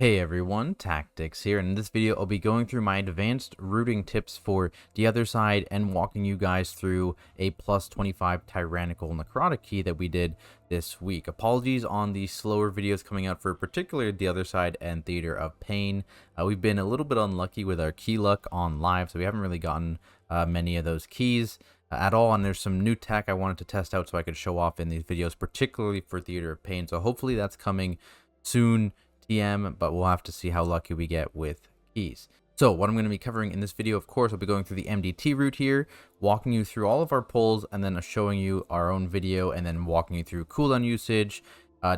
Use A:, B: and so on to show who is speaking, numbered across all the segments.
A: Hey everyone, Tactics here, and in this video I'll be going through my advanced routing tips for the other side and walking you guys through a plus 25 tyrannical necrotic key that we did this week. Apologies on the slower videos coming out for particularly the other side and Theater of Pain. We've been a little bit unlucky with our key luck on live, so we haven't really gotten many of those keys at all, and there's some new tech I wanted to test out so I could show off in these videos, particularly for Theater of Pain, so hopefully that's coming soon. But we'll have to see how lucky we get with keys. So what I'm going to be covering in this video, of course, I'll be going through the MDT route here, walking you through all of our pulls, and then showing you our own video, and then walking you through cooldown usage,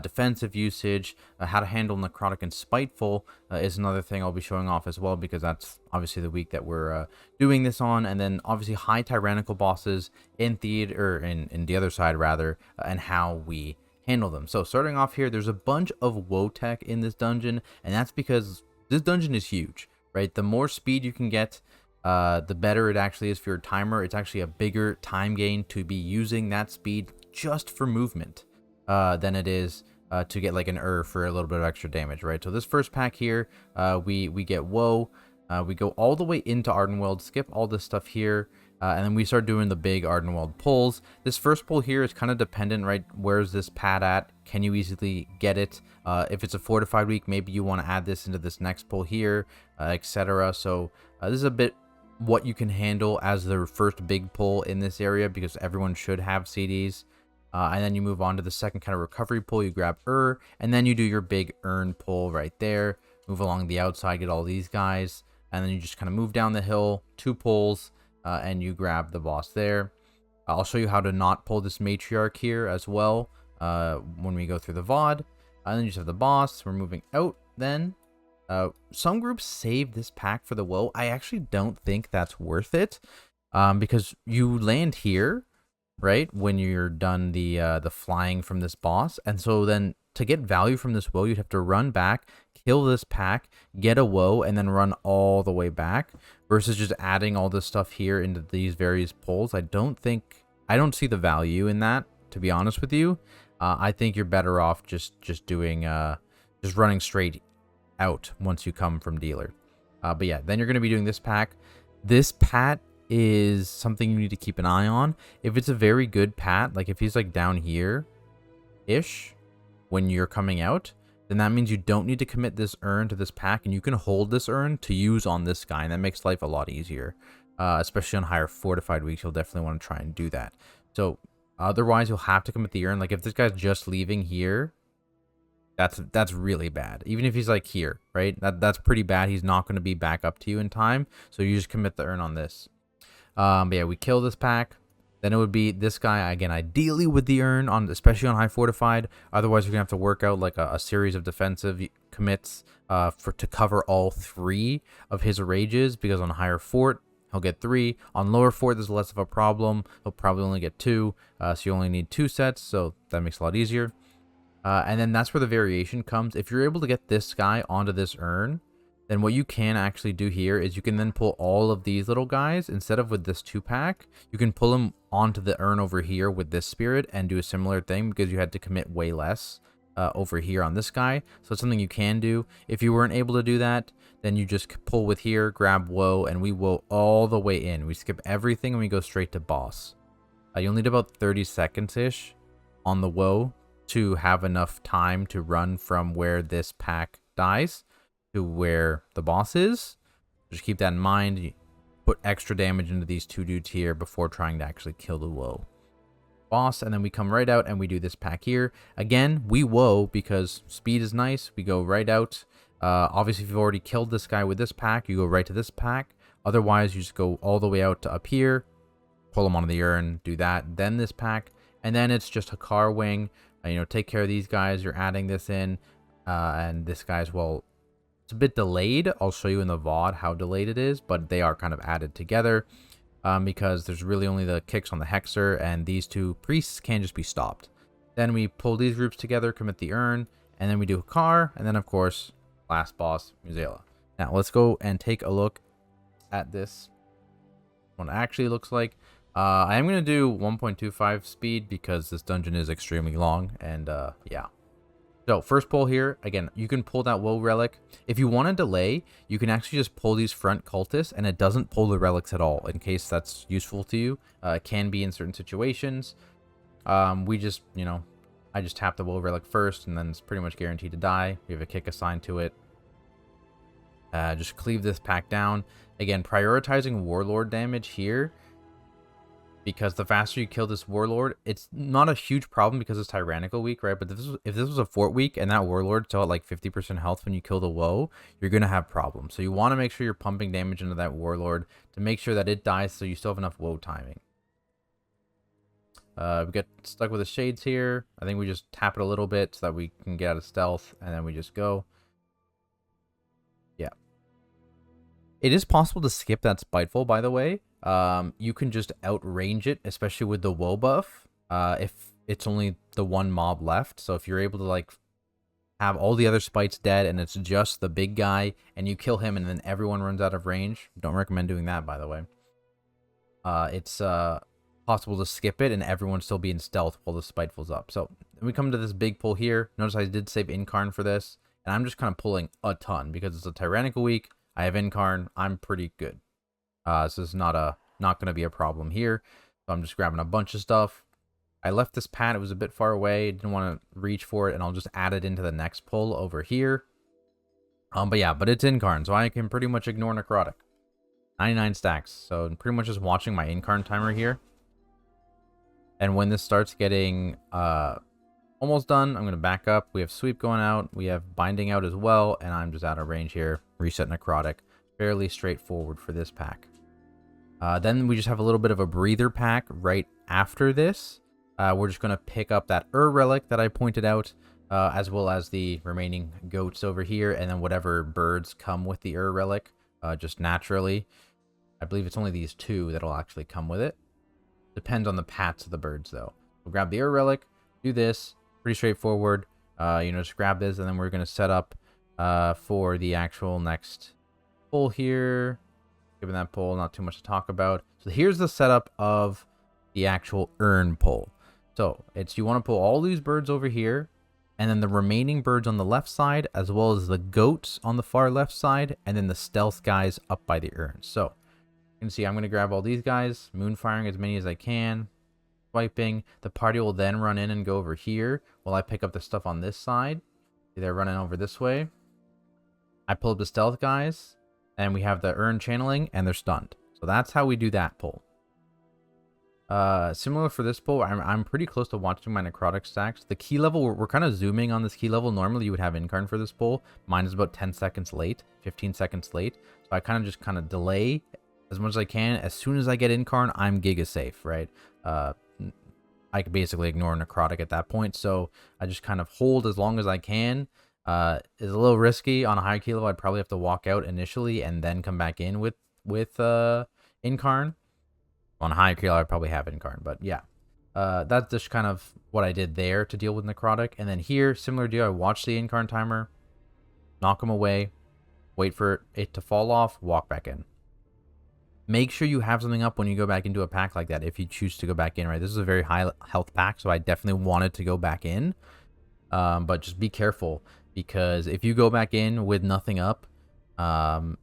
A: defensive usage, how to handle necrotic and spiteful is another thing I'll be showing off as well, because that's obviously the week that we're doing this on, and then obviously high tyrannical bosses in theater, or in the other side rather, and how we handle them. So starting off here, there's a bunch of woe tech in this dungeon, and that's because this dungeon is huge, right? The more speed you can get, the better it actually is for your timer. It's actually a bigger time gain to be using that speed just for movement than it is to get like an for a little bit of extra damage, right? So this first pack here, we get woe. We go all the way into Ardenweld, skip all this stuff here, and then we start doing the big Ardenweld pulls. This first pull here is kind of dependent, right? Where's this pad at? Can you easily get it? If it's a fortified week, maybe you want to add this into this next pull here, etc. So this is a bit what you can handle as the first big pull in this area, because everyone should have CDs. And then you move on to the second kind of recovery pull. You grab and then you do your big earn pull right there. Move along the outside, get all these guys, and then you just kind of move down the hill, 2 pulls, and you grab the boss there. I'll show you how to not pull this matriarch here as well when we go through the VOD. And then you just have the boss. We're moving out then. Some groups save this pack for the woe. I actually don't think that's worth it because you land here, right, when you're done the flying from this boss. And so then to get value from this woe, you'd have to run back, kill this pack, get a woe, and then run all the way back, versus just adding all this stuff here into these various pulls. I don't see the value in that, to be honest with you. I think you're better off just doing just running straight out once you come from dealer. But yeah, then you're going to be doing this pack. This pat is something you need to keep an eye on. If it's a very good pat, like if he's like down here ish when you're coming out, then that means you don't need to commit this urn to this pack, and you can hold this urn to use on this guy, and that makes life a lot easier. Especially on higher fortified weeks, you'll definitely want to try and do that. So otherwise, you'll have to commit the urn. Like if this guy's just leaving here, that's really bad. Even if he's like here, right? That's pretty bad. He's not going to be back up to you in time, so you just commit the urn on this. But yeah, we kill this pack. Then it would be this guy again, ideally with the urn on, especially on high fortified. Otherwise, you're gonna have to work out like a series of defensive commits to cover all 3 of his rages, because on higher fort he'll get 3. On lower fort, there's less of a problem. He'll probably only get 2. So you only need 2 sets, so that makes it a lot easier. And then that's where the variation comes. If you're able to get this guy onto this urn, then what you can actually do here is you can then pull all of these little guys. Instead of with this 2-pack, you can pull them onto the urn over here with this spirit and do a similar thing, because you had to commit way less over here on this guy. So it's something you can do. If you weren't able to do that, then you just pull with here, grab woe, and we woe all the way in. We skip everything and we go straight to boss. You'll need about 30 seconds-ish on the woe to have enough time to run from where this pack dies to where the boss is. Just keep that in mind. You put extra damage into these 2 dudes here before trying to actually kill the woe boss, and then we come right out and we do this pack here. Again, we woe because speed is nice. We go right out. Obviously, if you've already killed this guy with this pack, you go right to this pack. Otherwise, you just go all the way out to up here, pull them onto the urn, do that, then this pack, and then it's just a car wing. Take care of these guys. You're adding this in, and this guy's, well, it's a bit delayed. I'll show you in the VOD how delayed it is, but they are kind of added together because there's really only the kicks on the Hexer, and these 2 priests can just be stopped. Then we pull these groups together, commit the urn, and then we do a car, and then of course, last boss, Muzela. Now let's go and take a look at this. What it actually looks like. I am going to do 1.25 speed because this dungeon is extremely long, and yeah. So first pull here, again, you can pull that woe relic. If you want to delay, you can actually just pull these front cultists and it doesn't pull the relics at all, in case that's useful to you. It can be in certain situations. We just, you know, I just tap the woe relic first and then it's pretty much guaranteed to die. We have a kick assigned to it. Just cleave this pack down. Again, prioritizing warlord damage here, because the faster you kill this warlord, it's not a huge problem because it's tyrannical week, right? But if this was a fort week and that warlord still at like 50% health when you kill the woe, you're gonna have problems. So you want to make sure you're pumping damage into that warlord to make sure that it dies, so you still have enough woe timing. We get stuck with the shades here. I think we just tap it a little bit so that we can get out of stealth, and then we just go. Yeah. It is possible to skip that Spiteful, by the way. You can just outrange it, especially with the woe buff, if it's only the one mob left. So if you're able to like have all the other spites dead and it's just the big guy and you kill him and then everyone runs out of range, don't recommend doing that, by the way. It's possible to skip it and everyone still be in stealth while the Spiteful's up. So we come to this big pull here. Notice I did save Incarn for this, and I'm just kind of pulling a ton because it's a tyrannical week. I have Incarn. I'm pretty good. So this is not going to be a problem here. So I'm just grabbing a bunch of stuff. I left this pad. It was a bit far away. Didn't want to reach for it, and I'll just add it into the next pull over here. But yeah, but it's Incarn, so I can pretty much ignore Necrotic. 99 stacks. So I'm pretty much just watching my Incarn timer here. And when this starts getting almost done, I'm going to back up. We have Sweep going out. We have Binding out as well, and I'm just out of range here. Reset Necrotic. Fairly straightforward for this pack. Then we just have a little bit of a breather pack right after this. We're just going to pick up that relic that I pointed out, as well as the remaining goats over here, and then whatever birds come with the relic, just naturally. I believe it's only these two that'll actually come with it. Depends on the pats of the birds, though. We'll grab the relic, do this, pretty straightforward. Just grab this, and then we're going to set up for the actual next pull here. Given that pull, not too much to talk about. So here's the setup of the actual urn pull. So it's, you want to pull all these birds over here, and then the remaining birds on the left side, as well as the goats on the far left side, and then the stealth guys up by the urn. So you can see I'm going to grab all these guys, moonfiring as many as I can, swiping. The party will then run in and go over here while I pick up the stuff on this side. They're running over this way. I pull up the stealth guys, and we have the urn channeling, and they're stunned. So that's how we do that pull. Similar for this pull, I'm pretty close to watching my necrotic stacks. The key level, we're kind of zooming on this key level. Normally you would have Incarn for this pull. Mine is about 10 seconds late, 15 seconds late. So I kind of just delay as much as I can. As soon as I get Incarn, I'm giga safe, right? I could basically ignore necrotic at that point. So I just kind of hold as long as I can. It's a little risky. On a higher key level, I'd probably have to walk out initially and then come back in with Incarn. On a higher key level, I'd probably have Incarn, but yeah. That's just kind of what I did there to deal with necrotic. And then here, similar deal, I watch the Incarn timer, knock them away, wait for it to fall off, walk back in. Make sure you have something up when you go back into a pack like that if you choose to go back in, right? This is a very high health pack, so I definitely wanted to go back in. But just be careful, because if you go back in with nothing up, the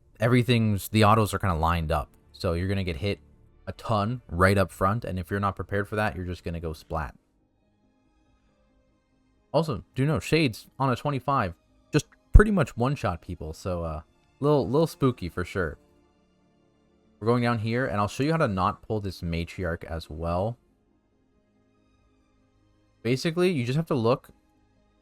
A: autos are kind of lined up. So you're going to get hit a ton right up front, and if you're not prepared for that, you're just going to go splat. Also, do know, Shades on a 25 just pretty much one-shot people, so little spooky for sure. We're going down here, and I'll show you how to not pull this Matriarch as well. Basically, you just have to look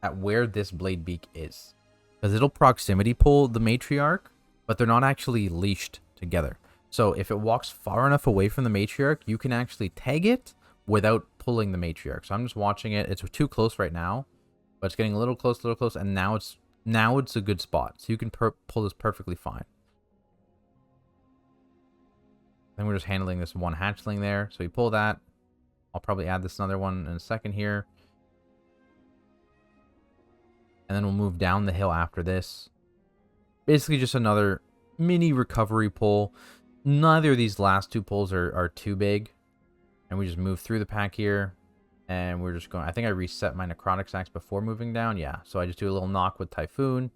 A: at where this Blade Beak is, because it'll proximity pull the Matriarch, but they're not actually leashed together. So if it walks far enough away from the Matriarch, you can actually tag it without pulling the Matriarch. So I'm just watching it. It's too close right now, but it's getting a little close, and now it's a good spot. So you can pull this perfectly fine. Then we're just handling this one hatchling there. So we pull that. I'll probably add this another one in a second here. And then we'll move down the hill after this. Basically just another mini recovery pull. Neither of these last two pulls are too big. And we just move through the pack here. And we're just going... I think I reset my necrotic stacks before moving down. Yeah, so I just do a little knock with Typhoon.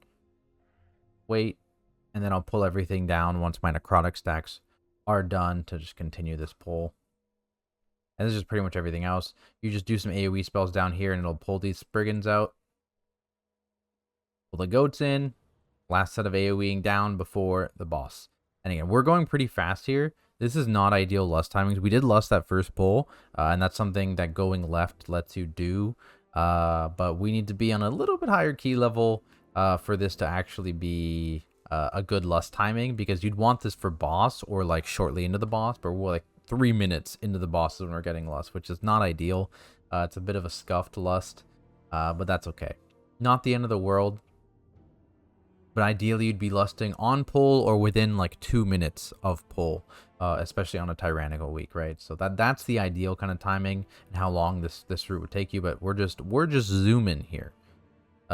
A: Wait. And then I'll pull everything down once my necrotic stacks are done to just continue this pull. And this is pretty much everything else. You just do some AoE spells down here and it'll pull these Spriggans out. Pull the goats in. Last set of AoEing down before the boss. And again, we're going pretty fast here. This is not ideal lust timings. We did lust that first pull, and that's something that going left lets you do. But we need to be on a little bit higher key level for this to actually be a good lust timing, because you'd want this for boss or like shortly into the boss, but we're like 3 minutes into the boss when we're getting lust, which is not ideal. It's a bit of a scuffed lust, but that's okay. Not the end of the world. But ideally, you'd be lusting on pull or within like 2 minutes of pull, especially on a tyrannical week, right? So that's the ideal kind of timing and how long this route would take you. But we're just zooming here.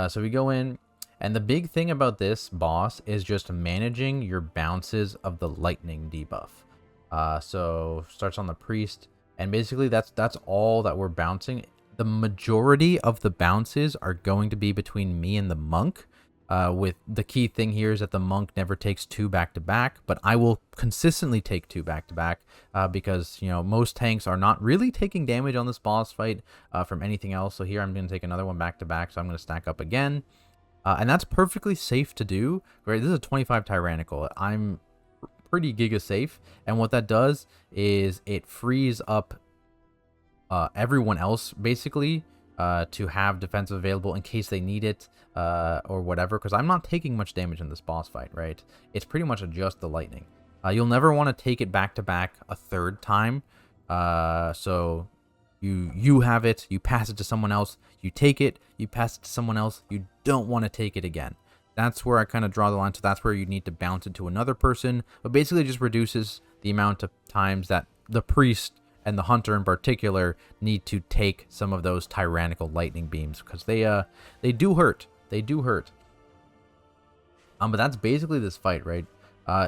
A: So we go in, and the big thing about this boss is just managing your bounces of the lightning debuff. So starts on the priest, and basically that's all that we're bouncing. The majority of the bounces are going to be between me and the monk. With the key thing here is that the monk never takes 2 back-to-back, but I will consistently take 2 back-to-back because, you know, most tanks are not really taking damage on this boss fight from anything else. So here I'm going to take another one back-to-back, so I'm going to stack up again. And that's perfectly safe to do, right? This is a 25 tyrannical. I'm pretty giga safe, and what that does is it frees up everyone else, basically, to have defense available in case they need it or whatever, because I'm not taking much damage in this boss fight, right? It's pretty much just the lightning. You'll never want to take it back to back a third time. So you have it, you pass it to someone else, you take it, you pass it to someone else, you don't want to take it again. That's where I kind of draw the line. So that's where you need to bounce it to another person, but basically just reduces the amount of times that the priest and the hunter in particular need to take some of those tyrannical lightning beams, because they do hurt. They do hurt. But that's basically this fight, right?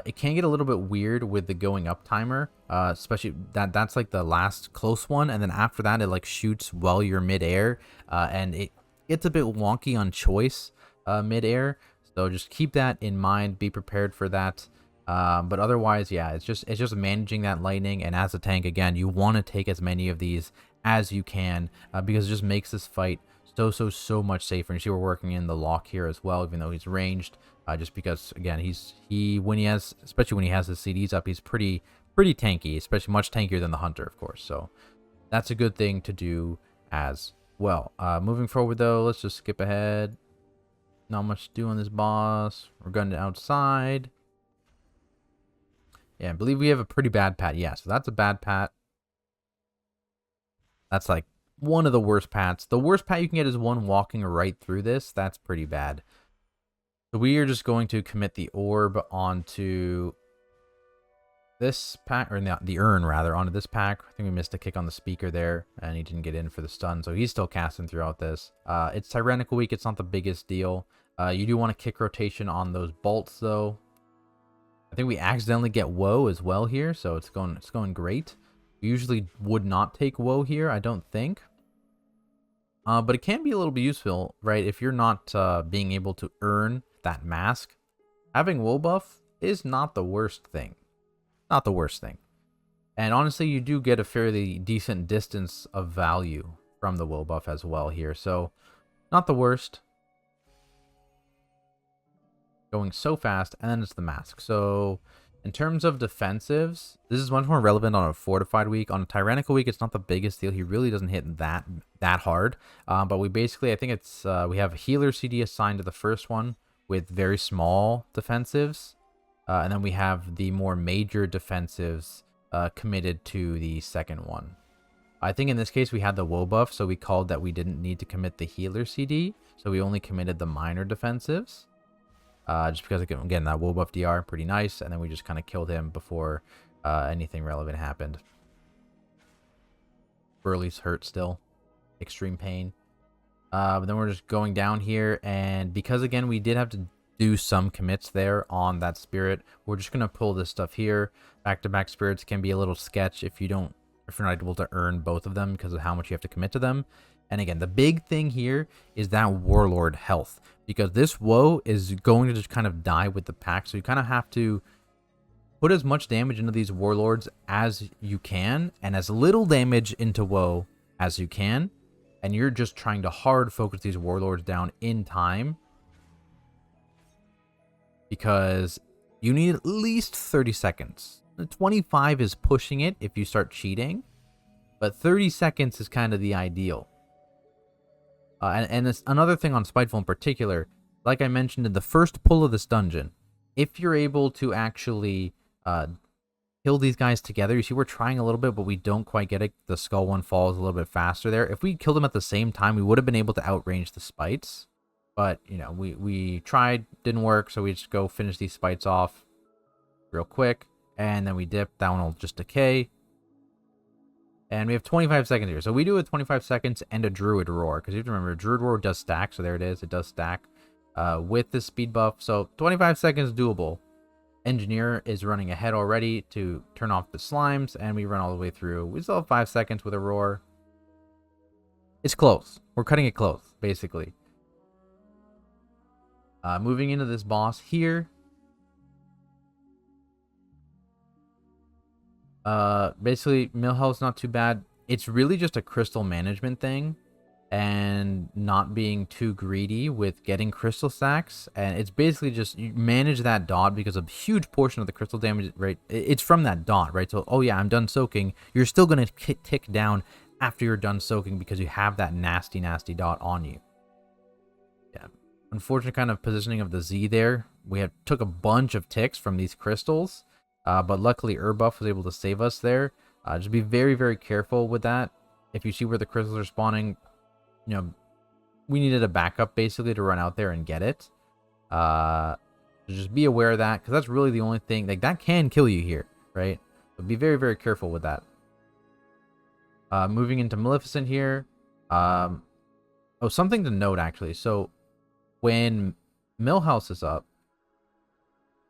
A: It can get a little bit weird with the going up timer, especially that's like the last close one, and then after that it like shoots while you're midair, and it gets a bit wonky on choice midair. So just keep that in mind. Be prepared for that. But otherwise, yeah, it's just managing that lightning. And as a tank, again, you want to take as many of these as you can, because it just makes this fight so much safer. And you see we're working in the lock here as well, even though he's ranged, just because, again, especially when he has his CDs up, he's pretty tanky, especially much tankier than the hunter, of course. So that's a good thing to do as well. Moving forward though, let's just skip ahead. Not much to do on this boss. We're going to outside. Yeah, I believe we have a pretty bad pat. Yeah, so that's a bad pat. That's like one of the worst pats. The worst pat you can get is one walking right through this. That's pretty bad. So we are just going to commit the orb onto this pack, or the urn rather, onto this pack. I think we missed a kick on the speaker there, and he didn't get in for the stun, so he's still casting throughout this. It's Tyrannical Week. It's not the biggest deal. You do want to kick rotation on those bolts, though. I think we accidentally get woe as well here, so it's going great. We usually would not take woe here, I don't think. But it can be a little bit useful, right? If you're not being able to earn that mask, having woe buff is not the worst thing. Not the worst thing. And honestly, you do get a fairly decent distance of value from the woe buff as well here, so not the worst. Going so fast, and then it's the mask. So in terms of defensives, this is much more relevant on a fortified week. On a tyrannical week, it's not the biggest deal. He really doesn't hit that hard. But we basically, I think it's we have a healer CD assigned to the first one with very small defensives, and then we have the more major defensives committed to the second one. I think in this case we had the woe buff, so we called that we didn't need to commit the healer CD, so we only committed the minor defensives. Just because, again, that woe buff DR, pretty nice, and then we just kind of killed him before anything relevant happened. Burley's hurt still. Extreme pain. But then we're just going down here, and because, again, we did have to do some commits there on that spirit, we're just going to pull this stuff here. Back-to-back spirits can be a little sketch if you don't if you're not able to earn both of them because of how much you have to commit to them. And again, the big thing here is that Warlord health, because this woe is going to just kind of die with the pack. So you kind of have to put as much damage into these Warlords as you can, and as little damage into woe as you can. And you're just trying to hard focus these Warlords down in time, because you need at least 30 seconds. 25 is pushing it if you start cheating, but 30 seconds is kind of the ideal. And it's another thing on Spiteful in particular, like I mentioned in the first pull of this dungeon, if you're able to actually kill these guys together, you see we're trying a little bit, but we don't quite get it. The skull one falls a little bit faster there. If we killed them at the same time, we would have been able to outrange the spites. But, you know, we tried, didn't work, so we just go finish these spites off real quick. And then we dip, that one will just decay. And we have 25 seconds here. So we do a 25 seconds and a Druid Roar. Because you have to remember, Druid Roar does stack. So there it is. It does stack with the speed buff. So 25 seconds doable. Engineer is running ahead already to turn off the slimes. And we run all the way through. We still have 5 seconds with a Roar. It's close. We're cutting it close, basically. Moving into this boss here. Basically, mill health's not too bad. It's really just a crystal management thing, and not being too greedy with getting crystal stacks. And it's basically just you manage that dot, because a huge portion of the crystal damage, right, it's from that dot, right? So, oh yeah, I'm done soaking. You're still gonna tick down after you're done soaking because you have that nasty dot on you. Yeah, unfortunate kind of positioning of the Z there. We took a bunch of ticks from these crystals. But luckily, Urbuff was able to save us there. Just be very, very careful with that. If you see where the crystals are spawning, you know, we needed a backup basically to run out there and get it. So just be aware of that, because that's really the only thing. Like, that can kill you here, right? But be very, very careful with that. Moving into Maleficent here. Oh, something to note actually. So when Millhouse is up,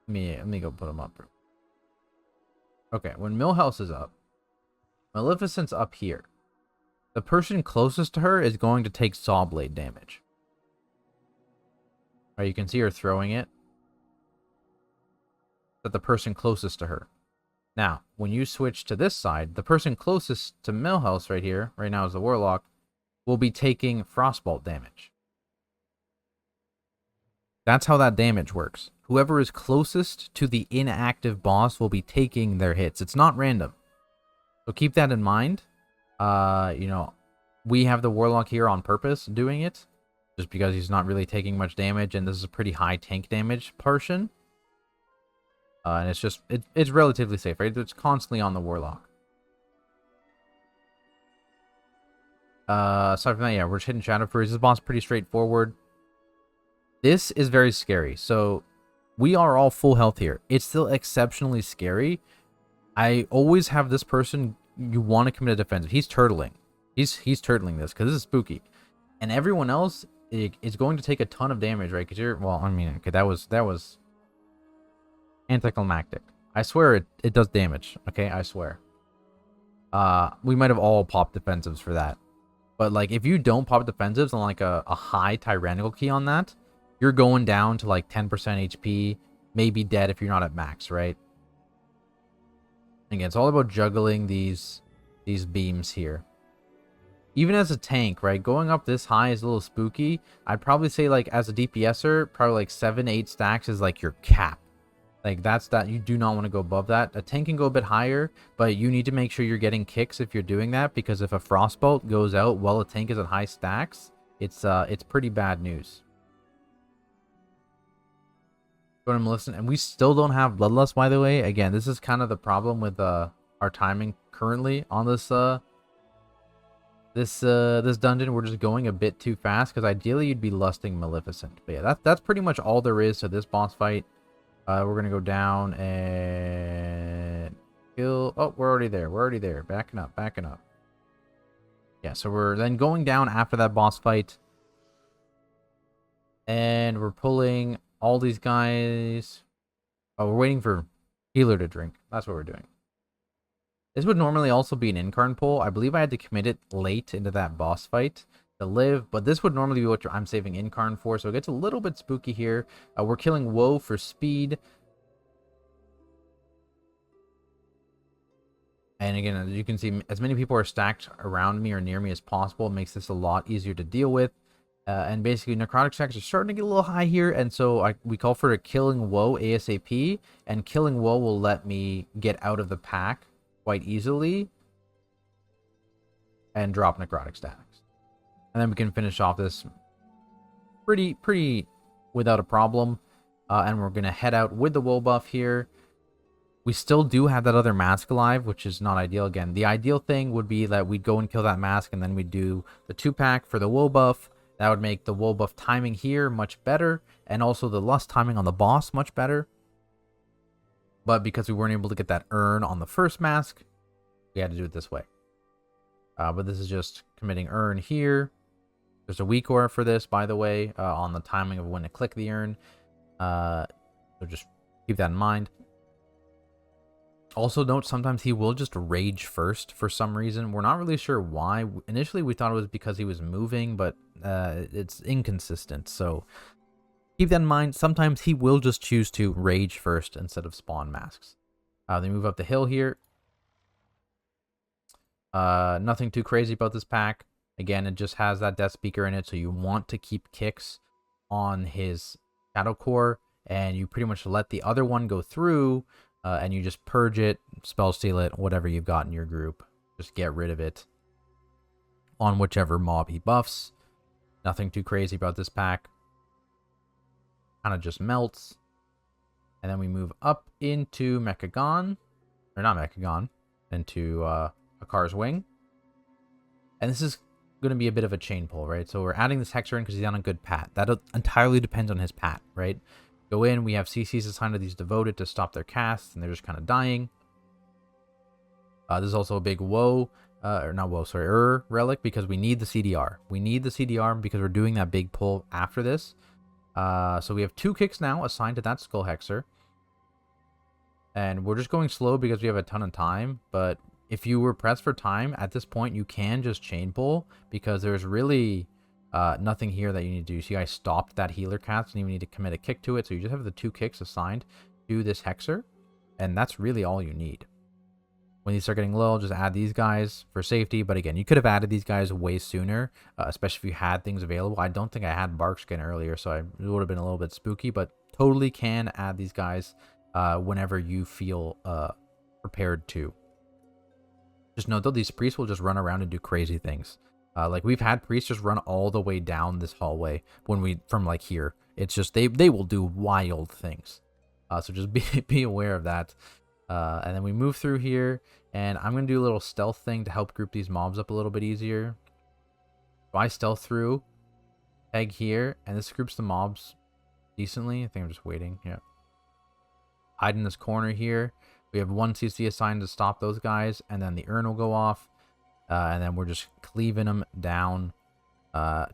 A: let me go put him up. Okay, when Millhouse is up, Maleficent's up here. The person closest to her is going to take Saw Blade damage. Right, you can see her throwing it. That the person closest to her. Now, when you switch to this side, the person closest to Millhouse right here, right now is the Warlock, will be taking Frostbolt damage. That's how that damage works. Whoever is closest to the inactive boss will be taking their hits. It's not random. So keep that in mind. You know, we have the Warlock here on purpose doing it, just because he's not really taking much damage, and this is a pretty high tank damage portion. And it's just, it's relatively safe, right? It's constantly on the Warlock. Aside from that, yeah, we're just hitting Shadow Furies. This boss is pretty straightforward. This is very scary. So we are all full health here. It's still exceptionally scary. I always have this person, you want to commit a defensive. He's turtling. He's turtling this because this is spooky. And everyone else is going to take a ton of damage, right? Because you're, well, I mean, okay, that was anticlimactic. I swear it does damage. Okay, I swear. We might have all popped defensives for that. But like, if you don't pop defensives on like a high tyrannical key on that, you're going down to like 10% HP, maybe dead if you're not at max, right? Again, it's all about juggling these beams here. Even as a tank, right? Going up this high is a little spooky. I'd probably say, like, as a DPSer, probably like 7-8 stacks is like your cap. Like, that's that. You do not want to go above that. A tank can go a bit higher, but you need to make sure you're getting kicks if you're doing that, because if a Frostbolt goes out while a tank is at high stacks, it's pretty bad news. Go to Maleficent, and we still don't have Bloodlust, by the way. Again, this is kind of the problem with our timing currently on this this dungeon. We're just going a bit too fast, because ideally you'd be lusting Maleficent. But yeah, that's pretty much all there is to this boss fight. We're gonna go down and kill. Oh, we're already there. We're already there. Backing up. Backing up. Yeah, so we're then going down after that boss fight, and we're pulling all these guys. Oh, we're waiting for healer to drink. That's what we're doing. This would normally also be an incarn pull. I believe I had to commit it late into that boss fight to live, but this would normally be what I'm saving incarn for, so it gets a little bit spooky here. We're killing Woe for speed. And again, as you can see, as many people are stacked around me or near me as possible, it makes this a lot easier to deal with. And basically, necrotic stacks are starting to get a little high here, and so we call for a killing Woe ASAP, and killing Woe will let me get out of the pack quite easily and drop necrotic stacks. And then we can finish off this pretty without a problem. And we're going to head out with the Woe buff here. We still do have that other mask alive, which is not ideal. Again, the ideal thing would be that we'd go and kill that mask, and then we'd do the 2-pack for the Woe buff. That would make the Woe buff timing here much better, and also the lust timing on the boss much better. But because we weren't able to get that urn on the first mask, we had to do it this way. But this is just committing urn here. There's a weak aura for this, by the way, on the timing of when to click the urn. So just keep that in mind. Also note, sometimes he will just rage first for some reason. We're not really sure why. Initially, we thought it was because he was moving, but it's inconsistent. So keep that in mind. Sometimes he will just choose to rage first instead of spawn masks. They move up the hill here. Nothing too crazy about this pack. Again, it just has that Death Speaker in it, so you want to keep kicks on his Shadow Core, and you pretty much let the other one go through, and you just purge it, spell steal it, whatever you've got in your group. Just get rid of it on whichever mob he buffs. Nothing too crazy about this pack. Kind of just melts. And then we move up into Mechagon, or not Mechagon, into Akar's Wing. And this is going to be a bit of a chain pull, right? So we're adding this Hexer in because he's on a good pat. That entirely depends on his pat, right? Go in, we have CCs assigned to these devoted to stop their casts, and they're just kind of dying. This is also a big Woe, or not Woe, sorry, relic, because we need the CDR. We need the CDR because we're doing that big pull after this. So we have 2 kicks now assigned to that Skull Hexer. And we're just going slow because we have a ton of time, but if you were pressed for time at this point, you can just chain pull because there's really nothing here that you need to do. See, I stopped that healer cast and you need to commit a kick to it. So you just have the 2 kicks assigned to this Hexer, and that's really all you need. When you start getting low, just add these guys for safety. But again, you could have added these guys way sooner, especially if you had things available. I don't think I had Bark Skin earlier, so it would have been a little bit spooky, but totally can add these guys whenever you feel prepared to. Just note though, these priests will just run around and do crazy things. Like we've had priests just run all the way down this hallway from like here. It's just they will do wild things. So just be aware of that. And then we move through here, and I'm gonna do a little stealth thing to help group these mobs up a little bit easier. So I stealth through, egg here, and this groups the mobs decently. I think I'm just waiting. Yeah. Hide in this corner here. We have 1 CC assigned to stop those guys, and then the urn will go off. And then we're just cleaving them down.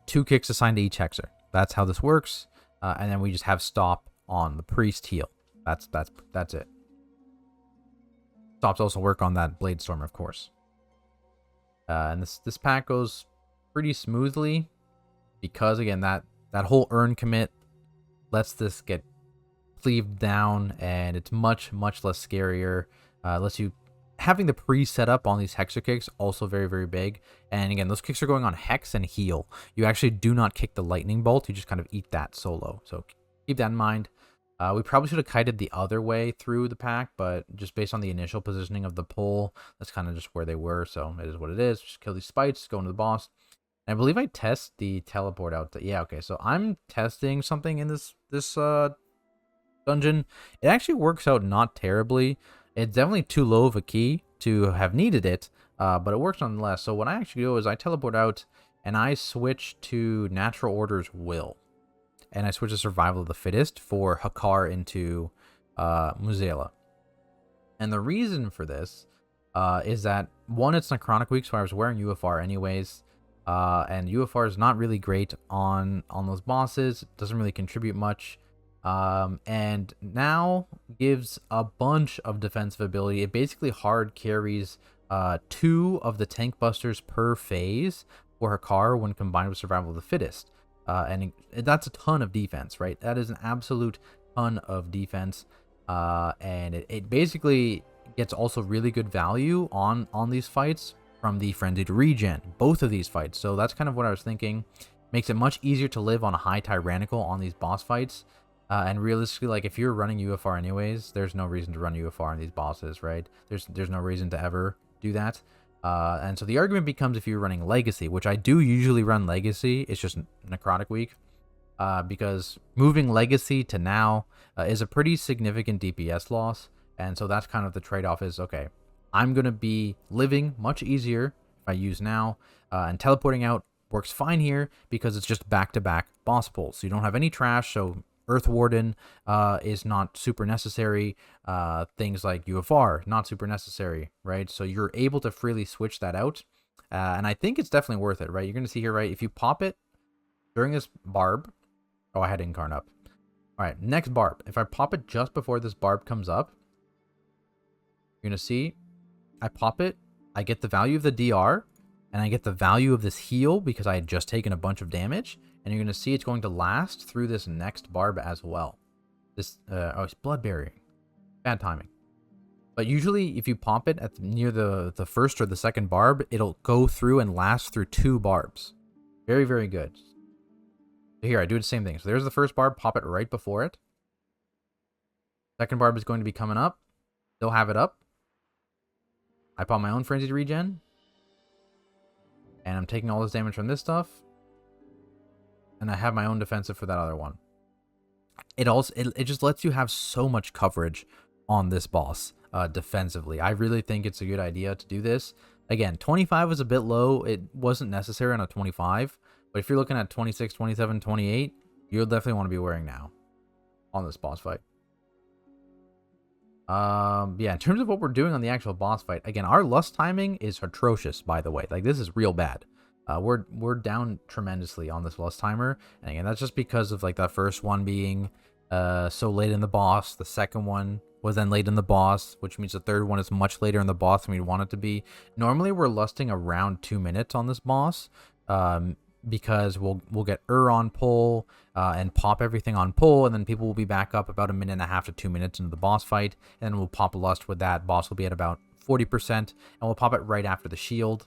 A: 2 kicks assigned to each Hexer. That's how this works. And then we just have stop on the priest heal. That's it. Stops also work on that Blade Storm, of course. And this pack goes pretty smoothly because, again, that whole urn commit lets this get cleaved down, and it's much less scarier. Lets you having the pre-set up on these Hexer kicks also very big. And again, those kicks are going on Hex and heal. You actually do not kick the lightning bolt. You just kind of eat that solo. So keep that in mind. We probably should have kited the other way through the pack, but just based on the initial positioning of the pull, that's kind of just where they were. So it is what it is. Just kill these spites, go into the boss. And I believe I test the teleport out. Yeah, okay. So I'm testing something in this dungeon. It actually works out not terribly. It's definitely too low of a key to have needed it, but it works nonetheless. So what I actually do is I teleport out and I switch to Natural Order's Will. And I switch to Survival of the Fittest for Hakar into Muzela. And the reason for this is that, one, it's Necrotic Week, so I was wearing UFR anyways. And UFR is not really great on those bosses. It doesn't really contribute much. And now, gives a bunch of defensive ability. It basically hard carries 2 of the tank busters per phase for her car when combined with survival of the fittest. That's a ton of defense, right? That is an absolute ton of defense. And it basically gets also really good value on these fights from the frenzied regen, both of these fights. So that's kind of what I was thinking. Makes it much easier to live on a high tyrannical on these boss fights. And realistically, like, if you're running UFR anyways, there's no reason to run UFR on these bosses, right? There's no reason to ever do that. And so the argument becomes if you're running Legacy, which I do usually run Legacy. It's just Necrotic Week. Because moving Legacy to now is a pretty significant DPS loss. And so that's kind of the trade-off is, okay, I'm going to be living much easier if I use now. And teleporting out works fine here because it's just back-to-back boss pulls. So you don't have any trash, so Earth Warden is not super necessary. Things like UFR, not super necessary, right? So you're able to freely switch that out. And I think it's definitely worth it, right? You're going to see here, right? If you pop it during this barb. Oh, I had Incarn up. All right, next barb. If I pop it just before this barb comes up, you're going to see I pop it. I get the value of the DR, and I get the value of this heal because I had just taken a bunch of damage. And you're going to see it's going to last through this next barb as well. This, oh, it's blood burying. Bad timing. But usually if you pop it at near the first or the second barb, it'll go through and last through 2 barbs. Very, very good. So here, I do the same thing. So there's the first barb, pop it right before it. Second barb is going to be coming up. Still have it up. I pop my own frenzied regen. And I'm taking all this damage from this stuff. And I have my own defensive for that other one. It just lets you have so much coverage on this boss defensively. I really think it's a good idea to do this. Again, 25 was a bit low. It wasn't necessary on a 25. But if you're looking at 26, 27, 28, you'll definitely want to be wearing now on this boss fight. Yeah, in terms of what we're doing on the actual boss fight, again, our lust timing is atrocious, by the way. Like, this is real bad. We're down tremendously on this lust timer. And again, that's just because of, like, that first one being so late in the boss. The second one was then late in the boss, which means the third one is much later in the boss than we'd want it to be. Normally, we're lusting around 2 minutes on this boss. Because we'll get on pull and pop everything on pull, and then people will be back up about 1.5 to 2 minutes into the boss fight, and then we'll pop a lust with that. Boss will be at about 40%, and we'll pop it right after the shield.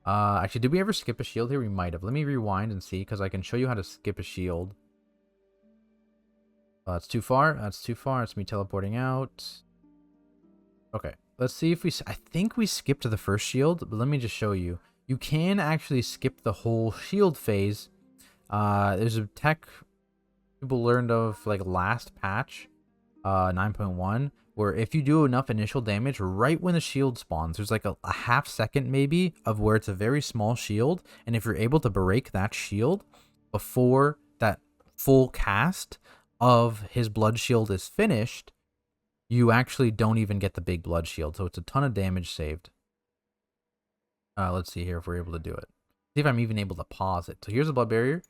A: Actually, did we ever skip a shield here? We might have. Let me rewind and see, because I can show you how to skip a shield. That's too far. That's too far. It's me teleporting out. Okay, let's see if I think we skipped to the first shield, but let me just show you. You can actually skip the whole shield phase. There's a tech people learned of, like, last patch, 9.1, where if you do enough initial damage right when the shield spawns, there's like a half second maybe of where it's a very small shield, and if you're able to break that shield before that full cast of his blood shield is finished, you actually don't even get the big blood shield, so it's a ton of damage saved. Let's see here if we're able to do it. See if I'm even able to pause it. So here's the blood barrier.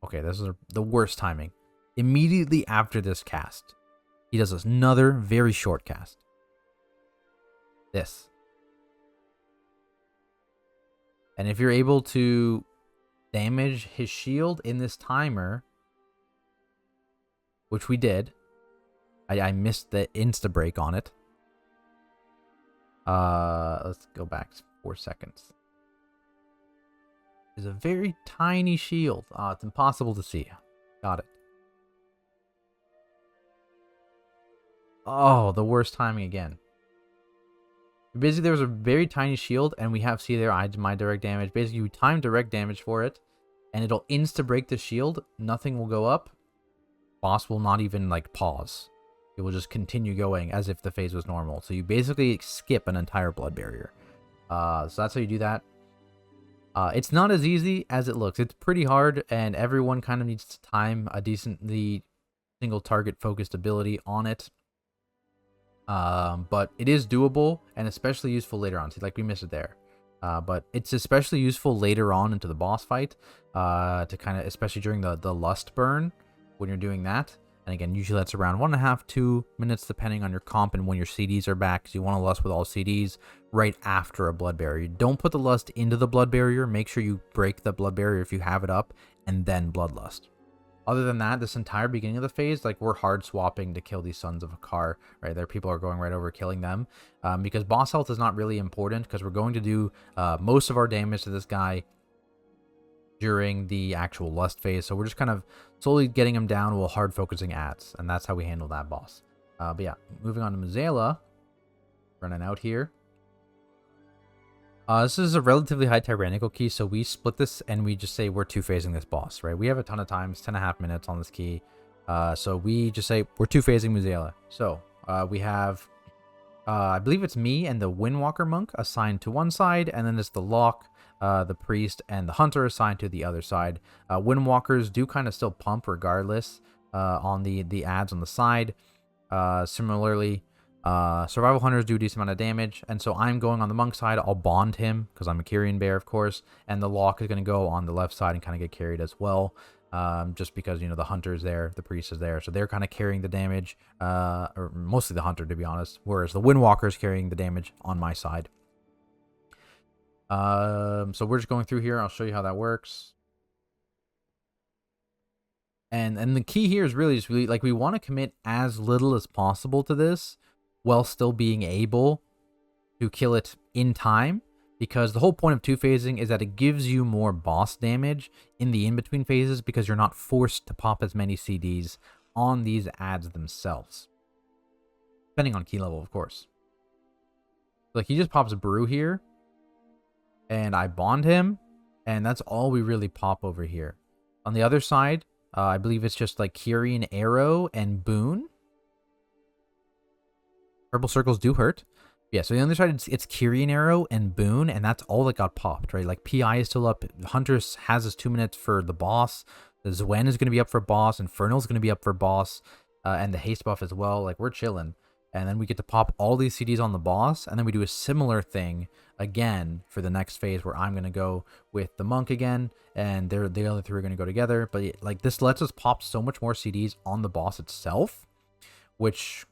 A: Okay, this is the worst timing. Immediately after this cast, he does another very short cast. This. And if you're able to damage his shield in this timer, which we did, I missed the insta break on it. Let's go back 4 seconds. It's a very tiny shield. It's impossible to see. Got it. Oh, the worst timing again. Basically, there was a very tiny shield, and we have, see there, my direct damage. Basically, you time direct damage for it, and it'll insta-break the shield. Nothing will go up. Boss will not even, like, pause. It will just continue going as if the phase was normal. So you basically skip an entire blood barrier. So that's how you do that. It's not as easy as it looks. It's pretty hard, and everyone kind of needs to time a decently single target focused ability on it. But it is doable and especially useful later on. See, like, we missed it there. But it's especially useful later on into the boss fight, to kind of, especially during the lust burn, when you're doing that. And again, usually that's around 1.5, 2 minutes, depending on your comp and when your CDs are back. So you want to lust with all CDs right after a blood barrier. Don't put the lust into the blood barrier. Make sure you break the blood barrier if you have it up, and then bloodlust. Other than that, this entire beginning of the phase, like, we're hard swapping to kill these Sons of Akar, right? There, people are going right over killing them, because boss health is not really important, because we're going to do most of our damage to this guy during the actual lust phase. So we're just kind of slowly getting him down while hard focusing ads, and that's how we handle that boss. But yeah, moving on to Muzela, running out here. This is a relatively high tyrannical key, so we split this and we just say we're two-phasing this boss, right? We have a ton of time, it's 10.5 minutes on this key. So we just say we're two-phasing Muzela. So we have, I believe it's me and the Windwalker monk assigned to one side, and then it's the Lock, the priest, and the hunter assigned to the other side. Windwalkers do kind of still pump regardless on the ads on the side. Similarly, survival hunters do a decent amount of damage, and so I'm going on the monk side. I'll bond him because I'm a Kyrian bear, of course, and the Lock is going to go on the left side and kind of get carried as well, just because, you know, the hunter's there, the priest is there, so they're kind of carrying the damage, or mostly the hunter, to be honest, whereas the Windwalker is carrying the damage on my side. So we're just going through here. I'll show you how that works. And the key here is really just like, we want to commit as little as possible to this while still being able to kill it in time, because the whole point of two-phasing is that it gives you more boss damage in the in-between phases because you're not forced to pop as many CDs on these ads themselves. Depending on key level, of course. Like, he just pops a brew here, and I bond him, and that's all we really pop over here. On the other side, I believe it's just like Kyrian Arrow and Boon. Purple circles do hurt. Yeah, so the other side, it's Kyrian Arrow and Boon, and that's all that got popped, right? Like, PI is still up. Huntress has his 2 minutes for the boss. The Zwen is going to be up for boss. Infernal is going to be up for boss. And the haste buff as well. Like, we're chilling. And then we get to pop all these CDs on the boss, and then we do a similar thing again for the next phase, where I'm going to go with the monk again, and the other three are going to go together. But like, this lets us pop so much more CDs on the boss itself, which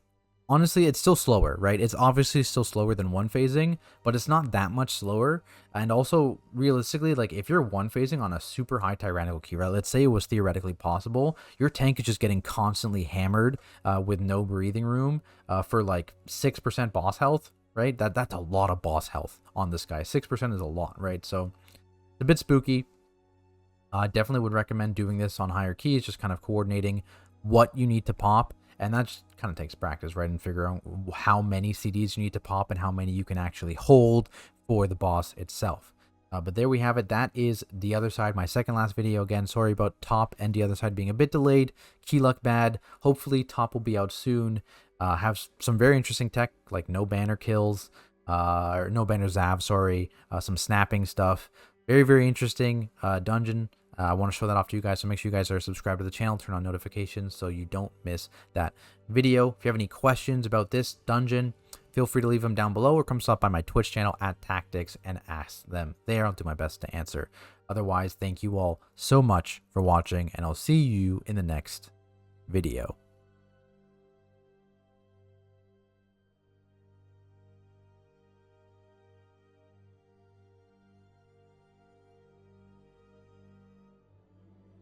A: honestly, it's still slower, right? It's obviously still slower than one phasing, but it's not that much slower. And also, realistically, like, if you're one phasing on a super high tyrannical key, right? Let's say it was theoretically possible, your tank is just getting constantly hammered with no breathing room for like 6% boss health, right? That's a lot of boss health on this guy. 6% is a lot, right? So it's a bit spooky. I definitely would recommend doing this on higher keys, just kind of coordinating what you need to pop. And that just kind of takes practice, right? And figure out how many CDs you need to pop and how many you can actually hold for the boss itself. But there we have it. That is the other side, my second last video. Again, sorry about top and the other side being a bit delayed. Key luck bad. Hopefully top will be out soon. Have some very interesting tech, like no banner kills, or no banner Zav, sorry. Some snapping stuff. Very, very interesting dungeon. I want to show that off to you guys, so make sure you guys are subscribed to the channel, turn on notifications so you don't miss that video. If you have any questions about this dungeon, feel free to leave them down below or come stop by my Twitch channel at Tactics and ask them there. I'll do my best to answer. Otherwise, thank you all so much for watching, and I'll see you in the next video.